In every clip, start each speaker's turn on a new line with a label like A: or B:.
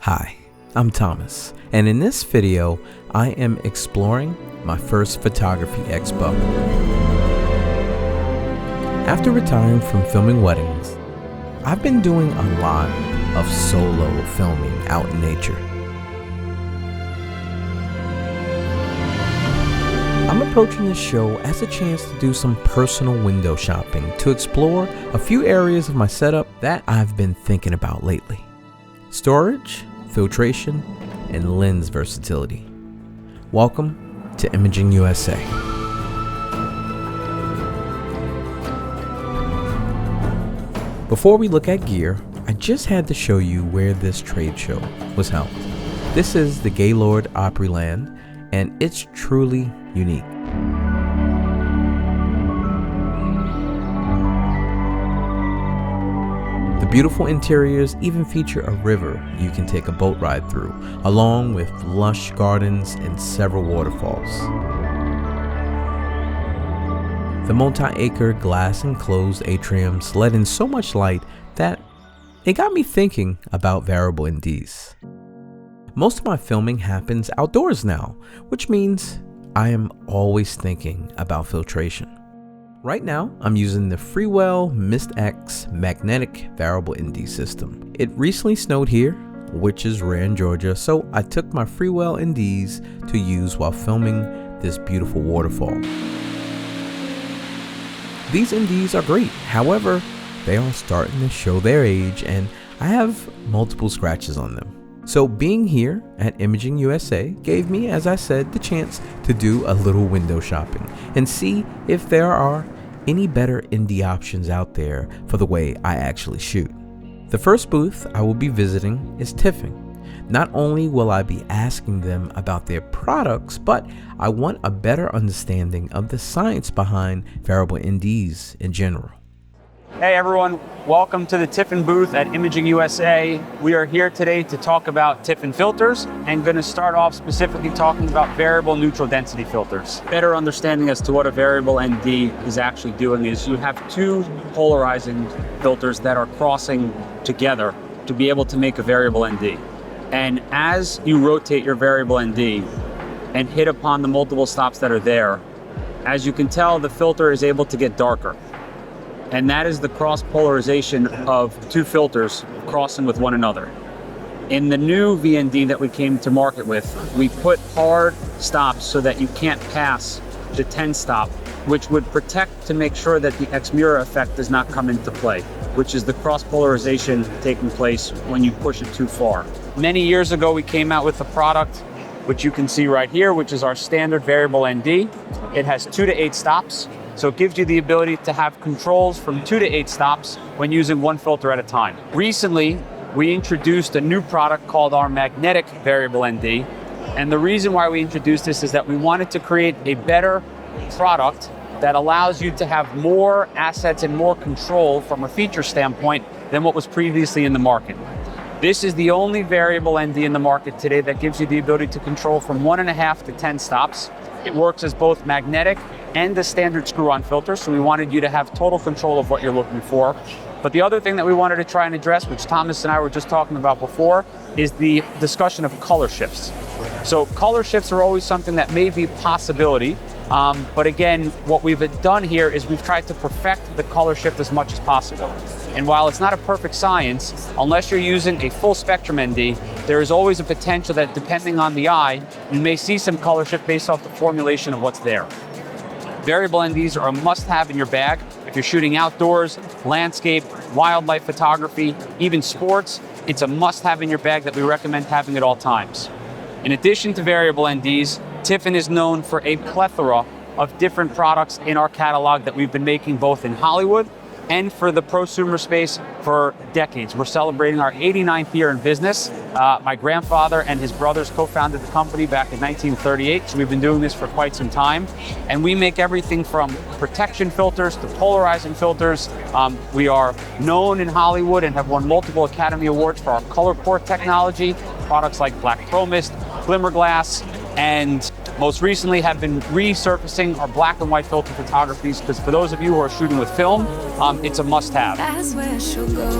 A: Hi, I'm Thomas, and in this video, I am exploring my first Photography Expo. After retiring from filming weddings, I've been doing a lot of solo filming out in nature. I'm approaching this show as a chance to do some personal window shopping to explore a few areas of my setup that I've been thinking about lately. Storage, filtration, and lens versatility. Welcome to Imaging USA. Before we look at gear, I just had to show you where this trade show was held. This is the Gaylord Opryland, and it's truly unique. The beautiful interiors even feature a river you can take a boat ride through, along with lush gardens and several waterfalls. The multi-acre glass enclosed atriums let in so much light that it got me thinking about variable NDs. Most of my filming happens outdoors now, which means I am always thinking about filtration. Right now, I'm using the Freewell Mist X magnetic variable ND system. It recently snowed here, which is rare in Georgia, so I took my Freewell NDs to use while filming this beautiful waterfall. These NDs are great, however, they are starting to show their age and I have multiple scratches on them. So being here at Imaging USA gave me, as I said, the chance to do a little window shopping and see if there are any better ND options out there for the way I actually shoot. The first booth I will be visiting is Tiffin. Not only will I be asking them about their products, but I want a better understanding of the science behind variable NDs in general.
B: Hey everyone, welcome to the Tiffin booth at Imaging USA. We are here today to talk about Tiffin filters and going to start off specifically talking about variable neutral density filters. Better understanding as to what a variable ND is actually doing is you have two polarizing filters that are crossing together to be able to make a variable ND. And as you rotate your variable ND and hit upon the multiple stops that are there, as you can tell, the filter is able to get darker. And that is the cross polarization of two filters crossing with one another. In the new VND that we came to market with, we put hard stops so that you can't pass the 10 stop, which would protect to make sure that the X-mirror effect does not come into play, which is the cross polarization taking place when you push it too far. Many years ago, we came out with a product, which you can see right here, which is our standard variable ND. It has 2 to 8 stops. So it gives you the ability to have controls from 2 to 8 stops when using one filter at a time. Recently, we introduced a new product called our magnetic variable ND. And the reason why we introduced this is that we wanted to create a better product that allows you to have more assets and more control from a feature standpoint than what was previously in the market. This is the only variable ND in the market today that gives you the ability to control from 1.5 to 10 stops. It works as both magnetic and the standard screw-on filter, so we wanted you to have total control of what you're looking for. But the other thing that we wanted to try and address, which Thomas and I were just talking about before, is the discussion of color shifts. So color shifts are always something that may be a possibility, but again, what we've done here is we've tried to perfect the color shift as much as possible. And while it's not a perfect science, unless you're using a full spectrum ND, there is always a potential that depending on the eye, you may see some color shift based off the formulation of what's there. Variable NDs are a must-have in your bag. If you're shooting outdoors, landscape, wildlife photography, even sports, it's a must-have in your bag that we recommend having at all times. In addition to variable NDs, Tiffin is known for a plethora of different products in our catalog that we've been making both in Hollywood and for the prosumer space for decades. We're celebrating our 89th year in business. My grandfather and his brothers co-founded the company back in 1938, so we've been doing this for quite some time. And we make everything from protection filters to polarizing filters. We are known in Hollywood and have won multiple Academy Awards for our color port technology, products like Black Pro Mist, Glimmer Glass, and most recently have been resurfacing our black and white filter photographies, because for those of you who are shooting with film, it's a must-have.
C: That's where she'll go.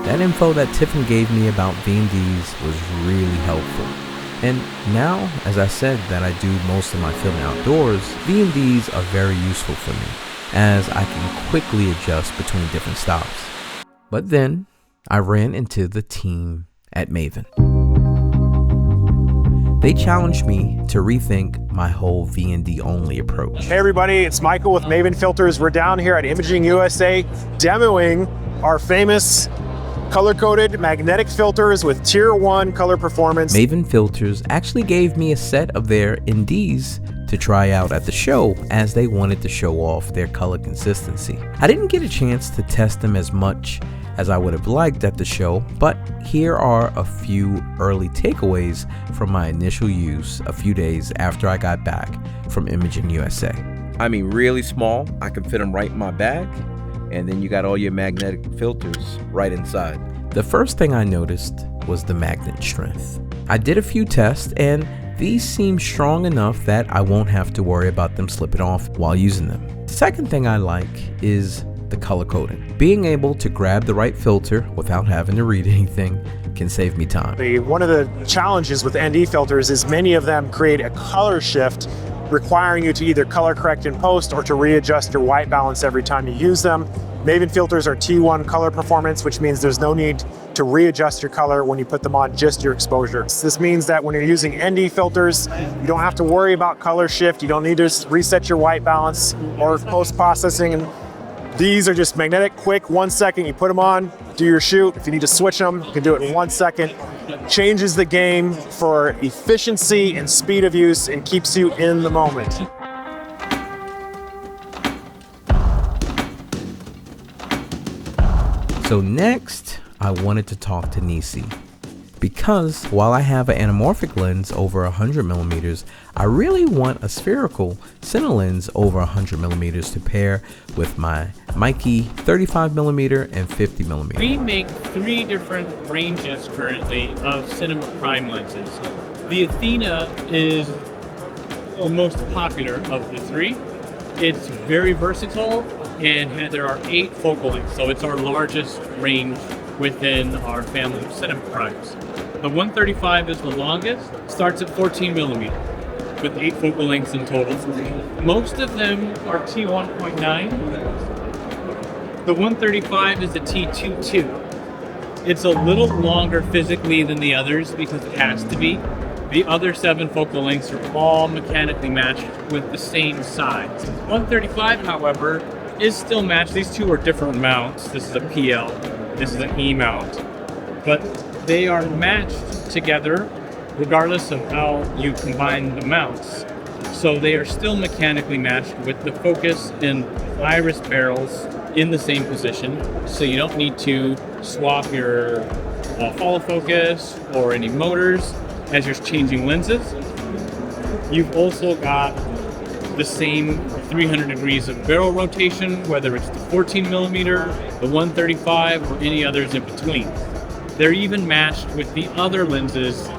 A: That info that Tiffin gave me about V&Ds was really helpful. And now, as I said that I do most of my filming outdoors, V&Ds are very useful for me, as I can quickly adjust between different styles. But then, I ran into the team at Maven. They challenged me to rethink my whole V&D only approach.
C: Hey everybody, it's Michael with Maven Filters. We're down here at Imaging USA demoing our famous color-coded magnetic filters with Tier 1 color performance.
A: Maven Filters actually gave me a set of their NDs to try out at the show, as they wanted to show off their color consistency. I didn't get a chance to test them as much as I would have liked at the show, but here are a few early takeaways from my initial use a few days after I got back from Imaging USA. I mean, really small. I can fit them right in my bag, and then you got all your magnetic filters right inside. The first thing I noticed was the magnet strength. I did a few tests, and these seem strong enough that I won't have to worry about them slipping off while using them. The second thing I like is the color coding. Being able to grab the right filter without having to read anything can save me time.
C: One of the challenges with ND filters is many of them create a color shift, requiring you to either color correct in post or to readjust your white balance every time you use them. Maven filters are T1 color performance, which means there's no need to readjust your color when you put them on just your exposure. This means that when you're using ND filters, you don't have to worry about color shift. You don't need to reset your white balance or post-processing. And these are just magnetic, quick, 1 second, you put them on, do your shoot. If you need to switch them, you can do it in 1 second. Changes the game for efficiency and speed of use and keeps you in the moment.
A: So next, I wanted to talk to Nisi, because while I have an anamorphic lens over 100 millimeters, I really want a spherical cine lens over 100 millimeters to pair with my Mikey 35 millimeter and 50 millimeter.
D: We make 3 different ranges currently of cinema prime lenses. The Athena is the most popular of the 3. It's very versatile, and there are 8 focal lengths, so it's our largest range within our family of cinema primes. The 135 is the longest, starts at 14 millimeter, with 8 focal lengths in total. Most of them are T1.9. The 135 is a T22. It's a little longer physically than the others because it has to be. The other 7 focal lengths are all mechanically matched with the same size. 135, however, is still matched. These 2 are different mounts. This is a PL, this is an E mount. But they are matched together regardless of how you combine the mounts. So they are still mechanically matched with the focus and iris barrels in the same position. So you don't need to swap your follow focus or any motors as you're changing lenses. You've also got the same 300 degrees of barrel rotation, whether it's the 14 millimeter, the 135, or any others in between. They're even matched with the other lenses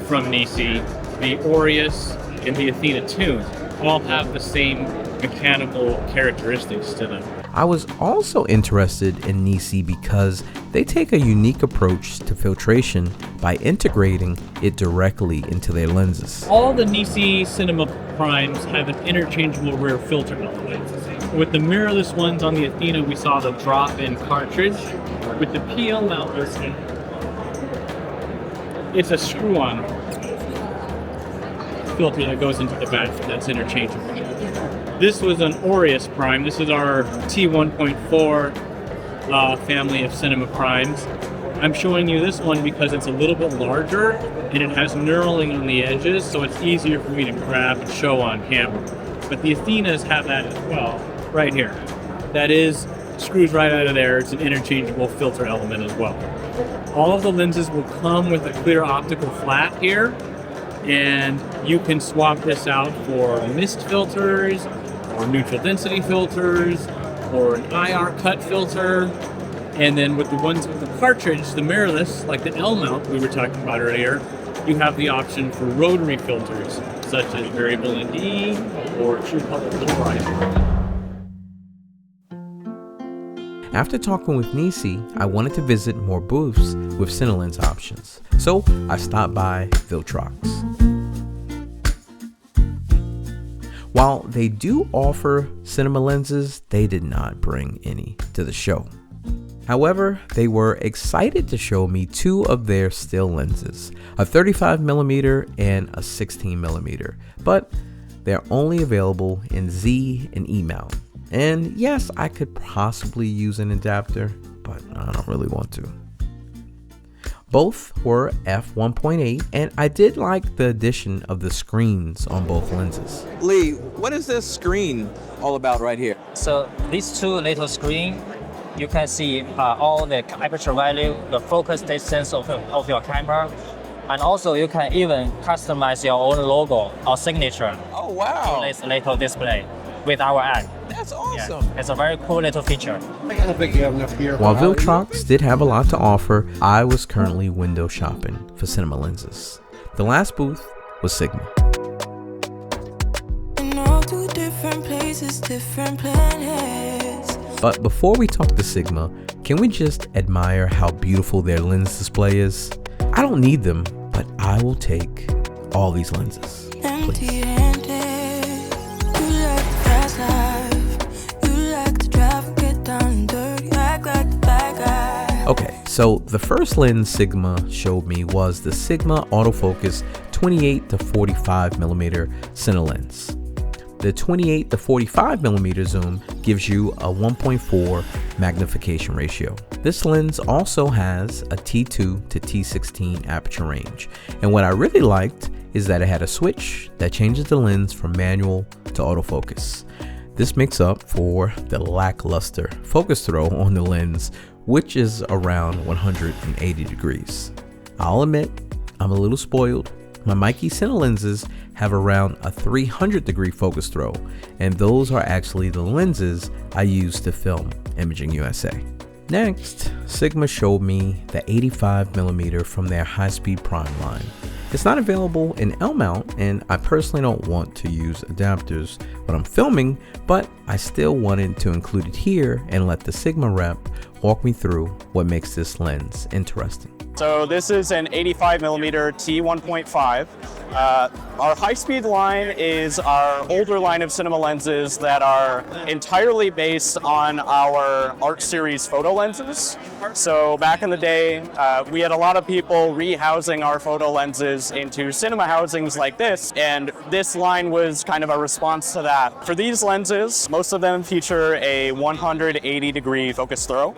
D: from Nisi, the Aureus and the Athena 2. All have the same mechanical characteristics to them.
A: I was also interested in Nisi because they take a unique approach to filtration by integrating it directly into their lenses.
D: All the Nisi cinema primes have an interchangeable rear filter element. With the mirrorless ones on the Athena, we saw the drop-in cartridge. With the PL mountless, it's a screw-on filter that goes into the back that's interchangeable. This was an Aureus prime. This is our T1.4 family of cinema primes. I'm showing you this one because it's a little bit larger and it has knurling on the edges, so it's easier for me to grab and show on camera. But the Athenas have that as well, right here. That is, screws right out of there. It's an interchangeable filter element as well. All of the lenses will come with a clear optical flat here, and you can swap this out for mist filters, or neutral density filters, or an IR cut filter. And then with the ones with the cartridge, the mirrorless, like the L mount we were talking about earlier, you have the option for rotary filters, such as variable ND or true color polarizer.
A: After talking with Nisi, I wanted to visit more booths with CineLens options, so I stopped by Viltrox. While they do offer cinema lenses, they did not bring any to the show. However, they were excited to show me two of their still lenses, a 35mm and a 16mm, but they're only available in Z and E mount. And yes, I could possibly use an adapter, but I don't really want to. Both were f1.8, and I did like the addition of the screens on both lenses.
E: Lee, what is this screen all about right here?
F: So these two little screen, you can see all the aperture value, the focus distance of your camera, and also you can even customize your own logo or signature
E: Oh, wow.
F: on this little display with our ad.
E: That's awesome.
F: Yeah, it's a very cool little feature.
A: While Viltrox did have a lot to offer, I was currently window shopping for cinema lenses. The last booth was Sigma. But before we talk to Sigma, can we just admire how beautiful their lens display is? I don't need them, but I will take all these lenses, please. Okay, so the first lens Sigma showed me was the Sigma autofocus 28 to 45mm CineLens. The 28 to 45mm zoom gives you a 1.4 magnification ratio. This lens also has a T2 to T16 aperture range, and what I really liked is that it had a switch that changes the lens from manual to autofocus. This makes up for the lackluster focus throw on the lens, which is around 180 degrees. I'll admit, I'm a little spoiled. My Mikey CineLenses have around a 300 degree focus throw, and those are actually the lenses I use to film Imaging USA. Next, Sigma showed me the 85mm from their high-speed prime line. It's not available in L mount, and I personally don't want to use adapters when I'm filming, but I still wanted to include it here and let the Sigma rep walk me through what makes this lens interesting.
G: So this is an 85mm T1.5. Our high-speed line is our older line of cinema lenses that are entirely based on our Art Series photo lenses. So back in the day, we had a lot of people rehousing our photo lenses into cinema housings like this, and this line was kind of a response to that. For these lenses, most of them feature a 180-degree focus throw.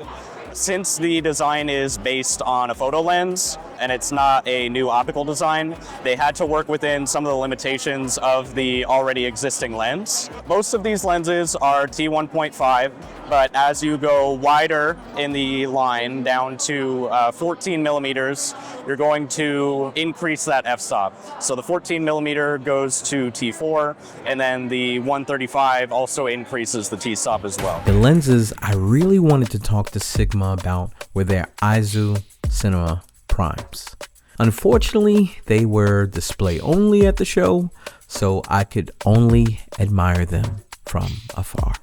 G: Since the design is based on a photo lens and it's not a new optical design, they had to work within some of the limitations of the already existing lens. Most of these lenses are T1.5, but as you go wider in the line down to 14 millimeters, you're going to increase that f-stop. So the 14 millimeter goes to T4, and then the 135 also increases the t-stop as well.
A: The lenses I really wanted to talk to Sigma about were their Aizu Cinema Primes. Unfortunately, they were display only at the show, so I could only admire them from afar.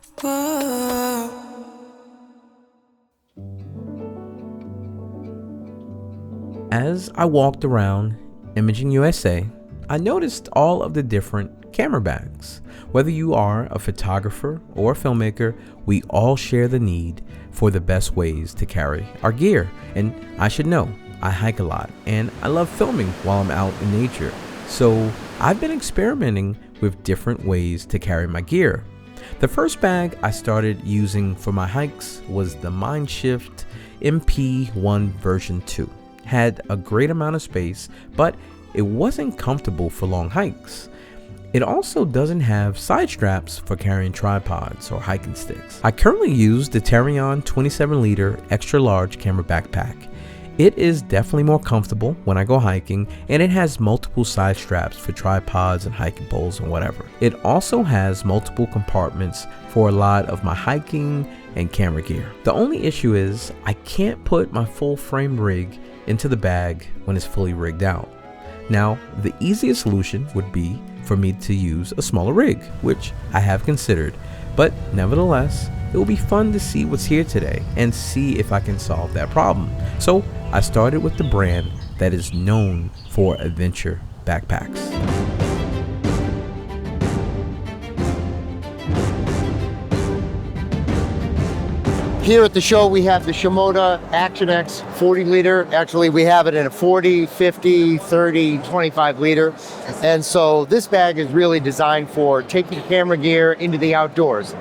A: As I walked around Imaging USA, I noticed all of the different camera bags. Whether you are a photographer or a filmmaker, we all share the need for the best ways to carry our gear. And I should know, I hike a lot and I love filming while I'm out in nature. So I've been experimenting with different ways to carry my gear. The first bag I started using for my hikes was the Mindshift MP1 version 2. Had a great amount of space, but it wasn't comfortable for long hikes. It also doesn't have side straps for carrying tripods or hiking sticks. I currently use the Terion 27-liter extra large camera backpack. It is definitely more comfortable when I go hiking, and it has multiple side straps for tripods and hiking poles and whatever. It also has multiple compartments for a lot of my hiking and camera gear. The only issue is I can't put my full frame rig into the bag when it's fully rigged out. Now, the easiest solution would be for me to use a smaller rig, which I have considered, but nevertheless, it will be fun to see what's here today and see if I can solve that problem. So I started with the brand that is known for adventure backpacks.
H: Here at the show, we have the Shimoda Action X 40 liter. Actually, we have it in a 40, 50, 30, 25 liter. And so this bag is really designed for taking camera gear into the outdoors.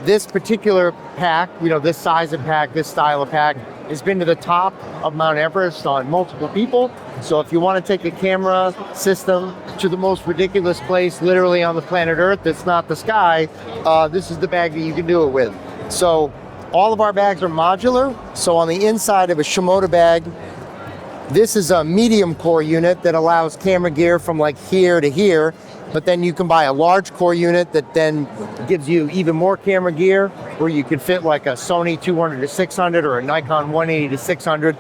H: This particular pack, this size of pack, this style of pack, has been to the top of Mount Everest on multiple people. So if you want to take a camera system to the most ridiculous place literally on the planet Earth that's not the sky, this is the bag that you can do it with. So all of our bags are modular. So on the inside of a Shimoda bag, this is a medium core unit that allows camera gear from like here to here. But then you can buy a large core unit that then gives you even more camera gear, where you can fit like a Sony 200 to 600 or a Nikon 180 to 600.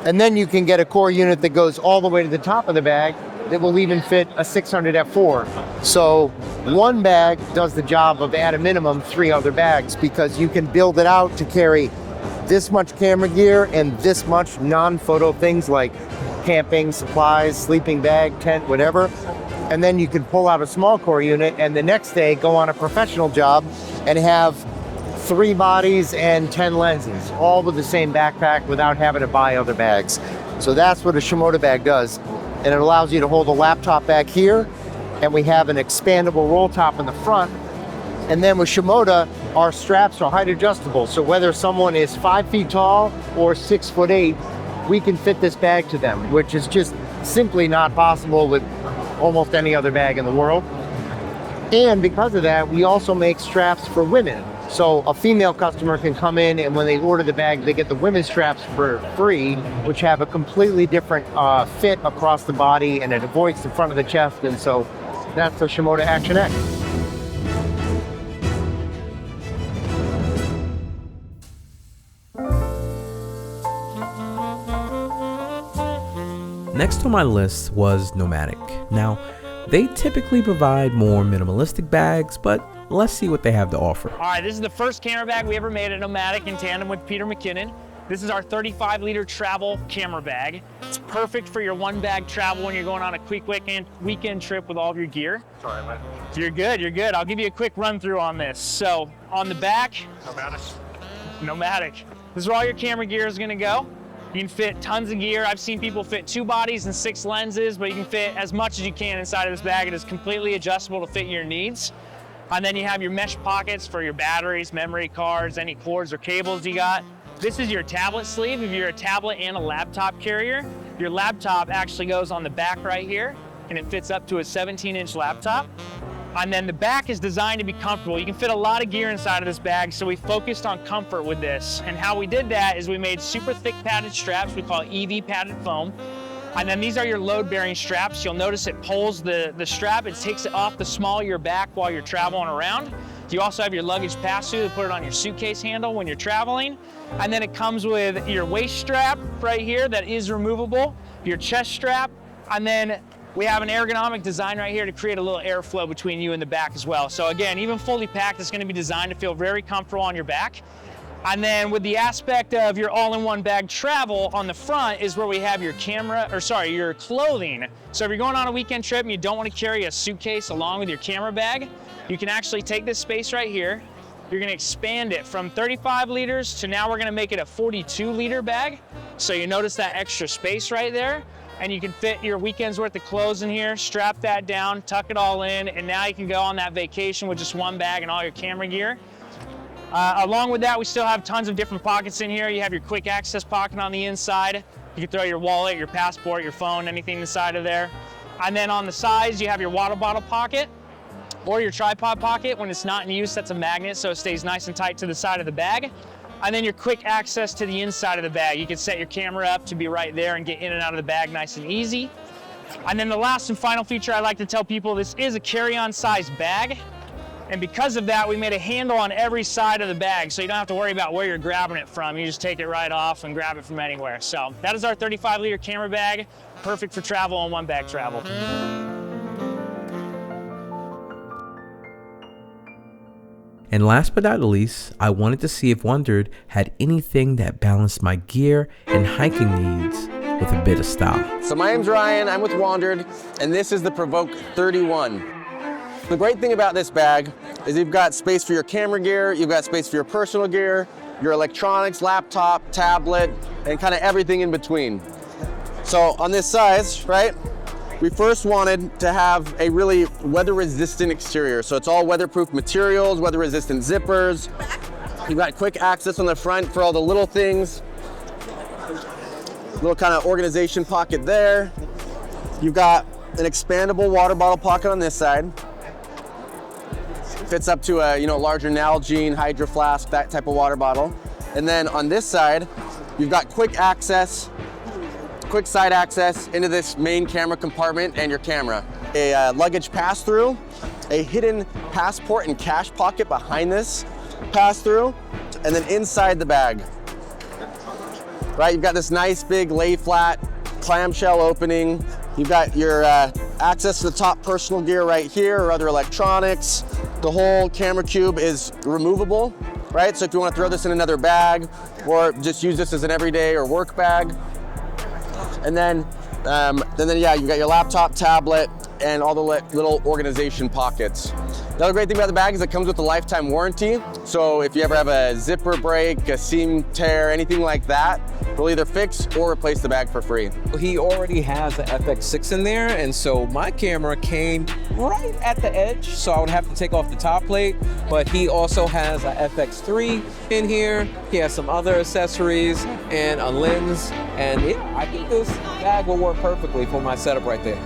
H: And then you can get a core unit that goes all the way to the top of the bag that will even fit a 600 f4. So one bag does the job of, at a minimum, 3 other bags, because you can build it out to carry this much camera gear and this much non-photo things like camping, supplies, sleeping bag, tent, whatever. And then you can pull out a small core unit and the next day go on a professional job and have 3 bodies and 10 lenses, all with the same backpack without having to buy other bags. So that's what a Shimoda bag does. And it allows you to hold a laptop back here, and we have an expandable roll top in the front. And then with Shimoda, our straps are height adjustable. So whether someone is 5 feet tall or 6'8", we can fit this bag to them, which is just simply not possible with almost any other bag in the world. And because of that, we also make straps for women. So a female customer can come in, and when they order the bag, they get the women's straps for free, which have a completely different fit across the body, and it avoids the front of the chest. And so that's the Shimoda Action X.
A: Next on my list was Nomadic. Now, they typically provide more minimalistic bags, but let's see what they have to offer.
B: All right, this is the first camera bag we ever made at Nomadic in tandem with Peter McKinnon. This is our 35-liter travel camera bag. It's perfect for your one bag travel when you're going on a quick weekend trip with all of your gear.
C: Sorry, man.
B: You're good, you're good. I'll give you a quick run through on this. So on the back, Nomadic. This is where all your camera gear is gonna go. You can fit tons of gear. I've seen people fit 2 bodies and 6 lenses, but you can fit as much as you can inside of this bag. It is completely adjustable to fit your needs. And then you have your mesh pockets for your batteries, memory cards, any cords or cables you got. This is your tablet sleeve. If you're a tablet and a laptop carrier, your laptop actually goes on the back right here, and it fits up to a 17-inch laptop. And then the back is designed to be comfortable. You can fit a lot of gear inside of this bag, so we focused on comfort with this. And how we did that is we made super thick padded straps. We call it EV padded foam. And then these are your load-bearing straps. You'll notice it pulls the strap. It takes it off the small of your back while you're traveling around. You also have your luggage pass-through to put it on your suitcase handle when you're traveling. And then it comes with your waist strap right here that is removable, your chest strap, and then we have an ergonomic design right here to create a little airflow between you and the back as well. So again, even fully packed, it's going to be designed to feel very comfortable on your back. And then with the aspect of your all-in-one bag travel, on the front is where we have your your clothing. So if you're going on a weekend trip and you don't want to carry a suitcase along with your camera bag, you can actually take this space right here. You're gonna expand it from 35 liters to now we're gonna make it a 42-liter bag. So you notice that extra space right there, and you can fit your weekend's worth of clothes in here, strap that down, tuck it all in, and now you can go on that vacation with just one bag and all your camera gear. Along with that, we still have tons of different pockets in here. You have your quick access pocket on the inside. You can throw your wallet, your passport, your phone, anything inside of there. And then on the sides, you have your water bottle pocket or your tripod pocket. When it's not in use, that's a magnet, so it stays nice and tight to the side of the bag. And then your quick access to the inside of the bag. You can set your camera up to be right there and get in and out of the bag nice and easy. And then the last and final feature I like to tell people, this is a carry-on size bag. And because of that, we made a handle on every side of the bag, so you don't have to worry about where you're grabbing it from. You just take it right off and grab it from anywhere. So that is our 35-liter camera bag, perfect for travel and one-bag travel.
A: And last but not least, I wanted to see if Wondered had anything that balanced my gear and hiking needs with a bit of style.
E: So my name's Ryan, I'm with Wandered, and this is the Provoke 31. The great thing about this bag is you've got space for your camera gear, you've got space for your personal gear, your electronics, laptop, tablet, and kind of everything in between. So on this size, right, we first wanted to have a really weather-resistant exterior. So it's all weatherproof materials, weather-resistant zippers. You've got quick access on the front for all the little things. Little kind of organization pocket there. You've got an expandable water bottle pocket on this side. Fits up to a larger Nalgene, Hydro Flask, that type of water bottle. And then on this side, you've got quick side access into this main camera compartment and your camera. A luggage pass-through, a hidden passport and cash pocket behind this pass-through, and then inside the bag, right, you've got this nice big lay flat clamshell opening. You've got your access to the top personal gear right here or other electronics. The whole camera cube is removable, right? So if you want to throw this in another bag or just use this as an everyday or work bag. And then yeah, you've got your laptop, tablet, and all the little organization pockets. The other great thing about the bag is it comes with a lifetime warranty. So if you ever have a zipper break, a seam tear, anything like that, we'll either fix or replace the bag for free. He already has the FX6 in there, and so my camera came right at the edge, so I would have to take off the top plate, but he also has a FX3 in here. He has some other accessories and a lens, and yeah, I think this bag will work perfectly for my setup right there.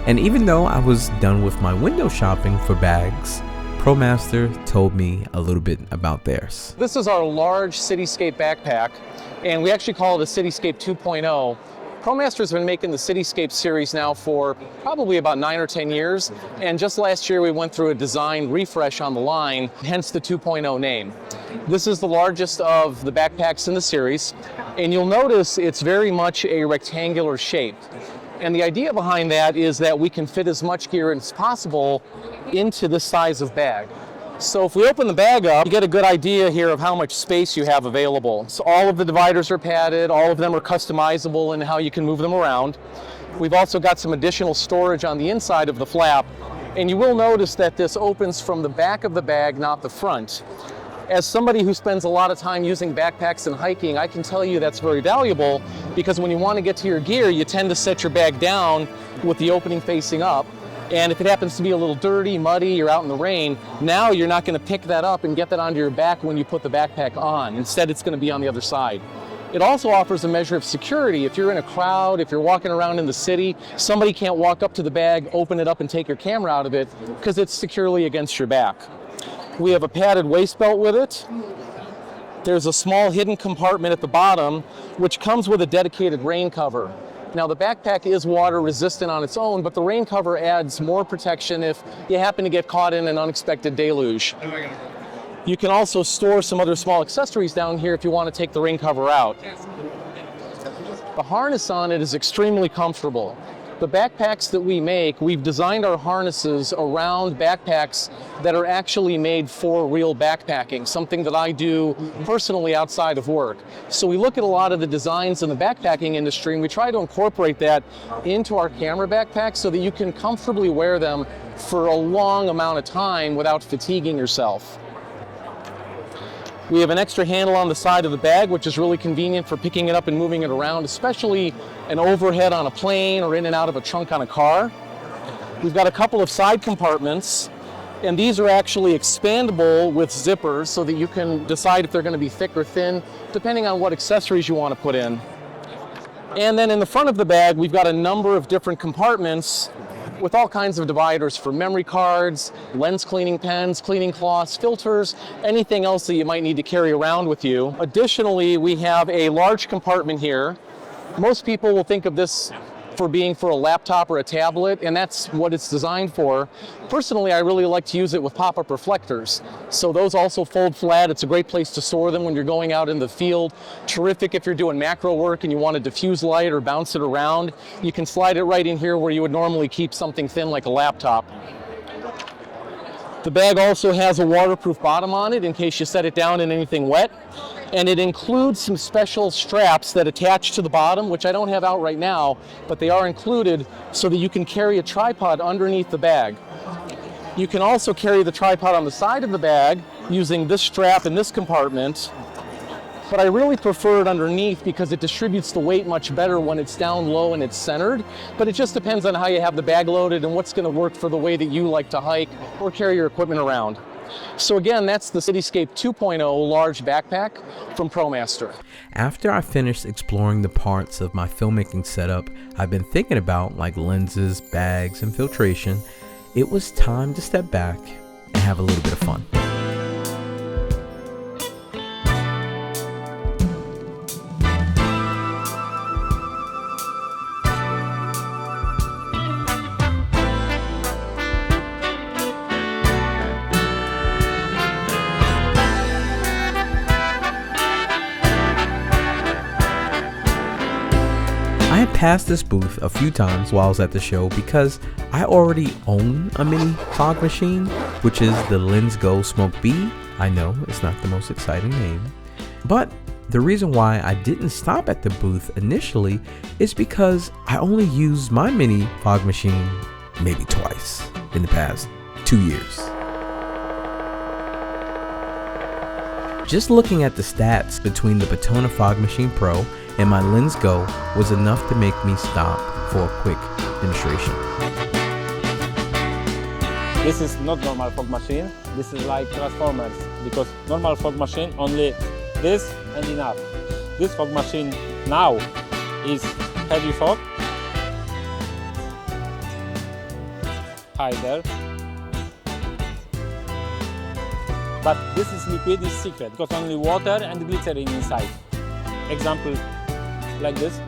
A: And even though I was done with my window shopping for bags, ProMaster told me a little bit about theirs.
I: This is our large Cityscape backpack, and we actually call it a Cityscape 2.0. ProMaster's been making the Cityscape series now for probably about 9 or 10 years, and just last year we went through a design refresh on the line, hence the 2.0 name. This is the largest of the backpacks in the series, and you'll notice it's very much a rectangular shape. And the idea behind that is that we can fit as much gear as possible into this size of bag. So if we open the bag up, you get a good idea here of how much space you have available. So all of the dividers are padded, all of them are customizable in how you can move them around. We've also got some additional storage on the inside of the flap, and you will notice that this opens from the back of the bag, not the front. As somebody who spends a lot of time using backpacks and hiking, I can tell you that's very valuable, because when you want to get to your gear, you tend to set your bag down with the opening facing up. And if it happens to be a little dirty, muddy, you're out in the rain, now you're not going to pick that up and get that onto your back when you put the backpack on. Instead, it's going to be on the other side. It also offers a measure of security. If you're in a crowd, if you're walking around in the city, somebody can't walk up to the bag, open it up, and take your camera out of it because it's securely against your back. We have a padded waist belt with it. There's a small hidden compartment at the bottom, which comes with a dedicated rain cover. Now the backpack is water resistant on its own, but the rain cover adds more protection if you happen to get caught in an unexpected deluge. You can also store some other small accessories down here if you want to take the rain cover out. The harness on it is extremely comfortable. The backpacks that we make, we've designed our harnesses around backpacks that are actually made for real backpacking, something that I do personally outside of work. So we look at a lot of the designs in the backpacking industry and we try to incorporate that into our camera backpacks so that you can comfortably wear them for a long amount of time without fatiguing yourself. We have an extra handle on the side of the bag, which is really convenient for picking it up and moving it around, especially an overhead on a plane or in and out of a trunk on a car. We've got a couple of side compartments, and these are actually expandable with zippers so that you can decide if they're going to be thick or thin, depending on what accessories you want to put in. And then in the front of the bag, we've got a number of different compartments with all kinds of dividers for memory cards, lens cleaning pens, cleaning cloths, filters, anything else that you might need to carry around with you. Additionally, we have a large compartment here. Most people will think of this for being for a laptop or a tablet, and that's what it's designed for. Personally, I really like to use it with pop-up reflectors. So those also fold flat. It's a great place to store them when you're going out in the field. Terrific if you're doing macro work and you want to diffuse light or bounce it around. You can slide it right in here where you would normally keep something thin like a laptop. The bag also has a waterproof bottom on it in case you set it down in anything wet. And it includes some special straps that attach to the bottom, which I don't have out right now, but they are included so that you can carry a tripod underneath the bag. You can also carry the tripod on the side of the bag using this strap in this compartment, but I really prefer it underneath because it distributes the weight much better when it's down low and it's centered. But it just depends on how you have the bag loaded and what's going to work for the way that you like to hike or carry your equipment around. So again, that's the Cityscape 2.0 large backpack from ProMaster.
A: After I finished exploring the parts of my filmmaking setup I've been thinking about, like lenses, bags, and filtration, it was time to step back and have a little bit of fun. I had passed this booth a few times while I was at the show because I already own a mini fog machine, which is the LensGo Smoke B. I know it's not the most exciting name, but the reason why I didn't stop at the booth initially is because I only used my mini fog machine maybe twice in the past 2 years. Just looking at the stats between the Patona Fog Machine Pro and my LensGo was enough to make me stop for a quick demonstration.
J: This is not normal fog machine. This is like Transformers, because normal fog machine only this and enough. This fog machine now is heavy fog, hider, but this is liquid, is secret, because only water and glycerin inside. Example, like this.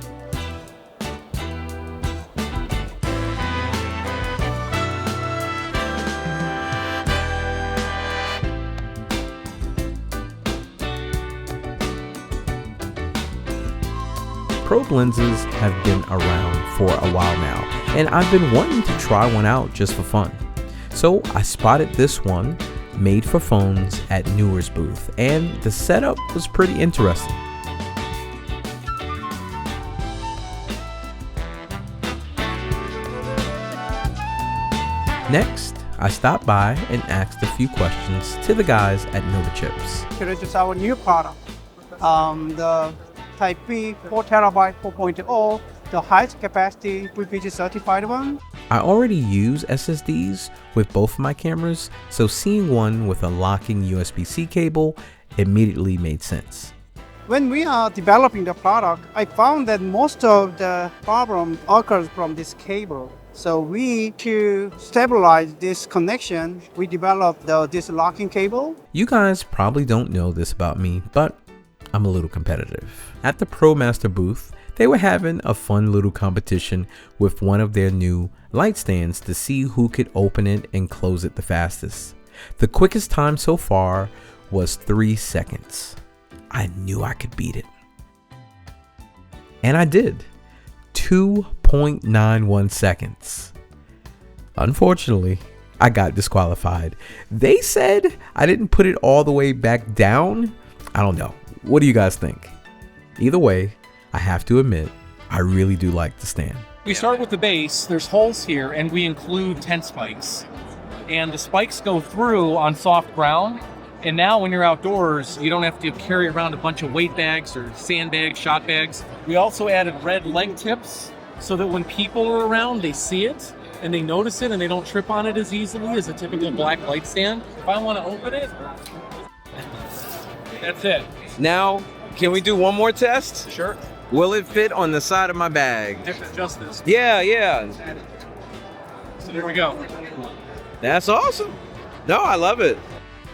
A: Probe lenses have been around for a while now, and I've been wanting to try one out just for fun. So I spotted this one made for phones at Newer's booth, and the setup was pretty interesting. Next, I stopped by and asked a few questions to the guys at Nova Chips.
K: Here is our new product, the Type B 4TB 4.0, the highest capacity VPG certified one.
A: I already use SSDs with both of my cameras, so seeing one with a locking USB-C cable immediately made sense.
K: When we are developing the product, I found that most of the problem occurs from this cable. So to stabilize this connection, we developed this locking cable.
A: You guys probably don't know this about me, but I'm a little competitive. At the ProMaster booth, they were having a fun little competition with one of their new light stands to see who could open it and close it the fastest. The quickest time so far was 3 seconds. I knew I could beat it. And I did. 2.91 seconds. Unfortunately, I got disqualified. They said I didn't put it all the way back down. I don't know. What do you guys think? Either way, I have to admit, I really do like the stand.
D: We start with the base, there's holes here, and we include tent spikes. And the spikes go through on soft ground, and now when you're outdoors, you don't have to carry around a bunch of weight bags or sandbags, shot bags. We also added red leg tips so that when people are around, they see it, and they notice it, and they don't trip on it as easily as a typical black light stand. If I want to open it, that's it.
L: Now, can we do one more test?
D: Sure.
L: Will it fit on the side of my bag?
D: If it's just this.
L: Yeah.
D: So there we go.
L: That's awesome. No, I love it.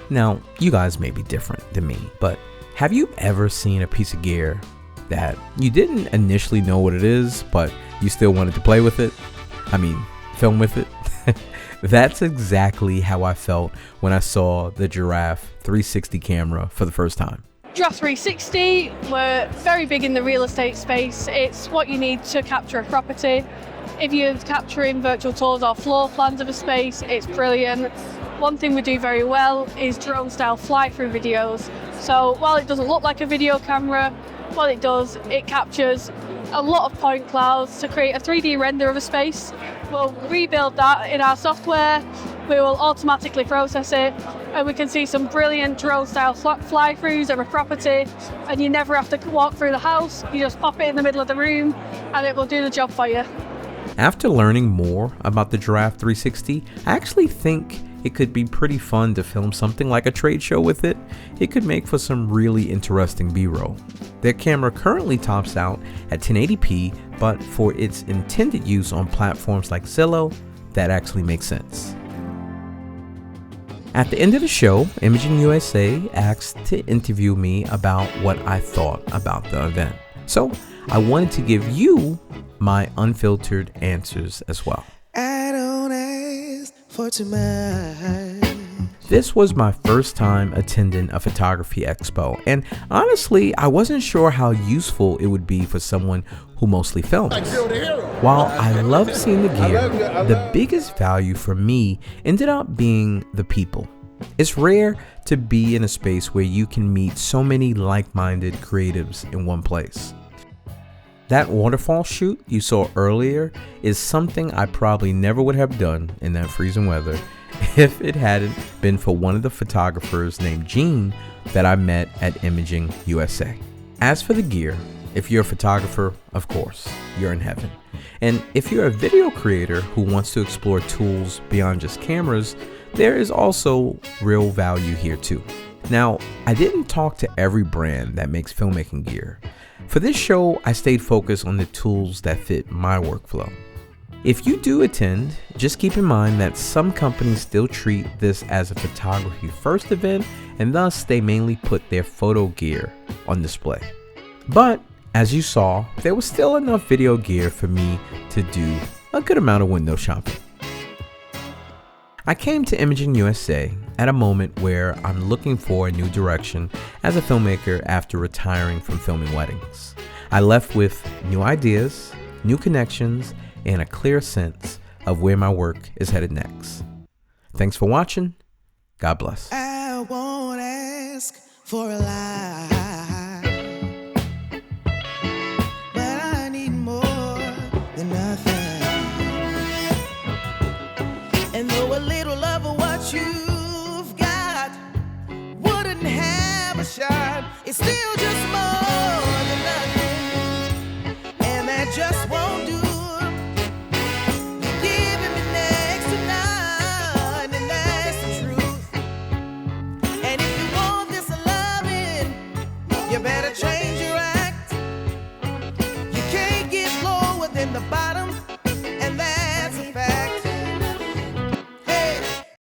A: Now, you guys may be different than me, but have you ever seen a piece of gear that you didn't initially know what it is, but you still wanted to play with it? I mean, film with it? That's exactly how I felt when I saw the Giraffe 360 camera for the first time.
M: Giraffe 360, we're very big in the real estate space. It's what you need to capture a property. If you're capturing virtual tours or floor plans of a space, it's brilliant. one thing we do very well is drone style fly-through videos. So while it doesn't look like a video camera, what it does, it captures a lot of point clouds to create a 3D render of a space. We'll rebuild that in our software, we will automatically process it, and we can see some brilliant drone style fly-throughs of a property, and you never have to walk through the house, you just pop it in the middle of the room and it will do the job for you.
A: After learning more about the Giraffe 360, I actually think it could be pretty fun to film something like a trade show with it. It could make for some really interesting B-roll. Their camera currently tops out at 1080p, but for its intended use on platforms like Zillow, that actually makes sense. At the end of the show, Imaging USA asked to interview me about what I thought about the event. So I wanted to give you my unfiltered answers as well.
N: I don't ask for too much.
A: This was my first time attending a Photography Expo, and honestly, I wasn't sure how useful it would be for someone who mostly films. While I love seeing the gear, the biggest value for me ended up being the people. It's rare to be in a space where you can meet so many like-minded creatives in one place. That waterfall shoot you saw earlier is something I probably never would have done in that freezing weather if it hadn't been for one of the photographers named Gene that I met at Imaging USA. As for the gear, if you're a photographer, of course, you're in heaven. And if you're a video creator who wants to explore tools beyond just cameras, there is also real value here too. Now, I didn't talk to every brand that makes filmmaking gear. For this show, I stayed focused on the tools that fit my workflow. If you do attend, just keep in mind that some companies still treat this as a photography first event, and thus they mainly put their photo gear on display. But as you saw, there was still enough video gear for me to do a good amount of window shopping. I came to Imaging USA at a moment where I'm looking for a new direction as a filmmaker after retiring from filming weddings. I left with new ideas, new connections, and a clear sense of where my work is headed next. Thanks for watching. God bless.
N: I won't ask for a lot, but I need more than nothing. And though a little of what you've got wouldn't have a shot, it's still just more than nothing, and that just won't do.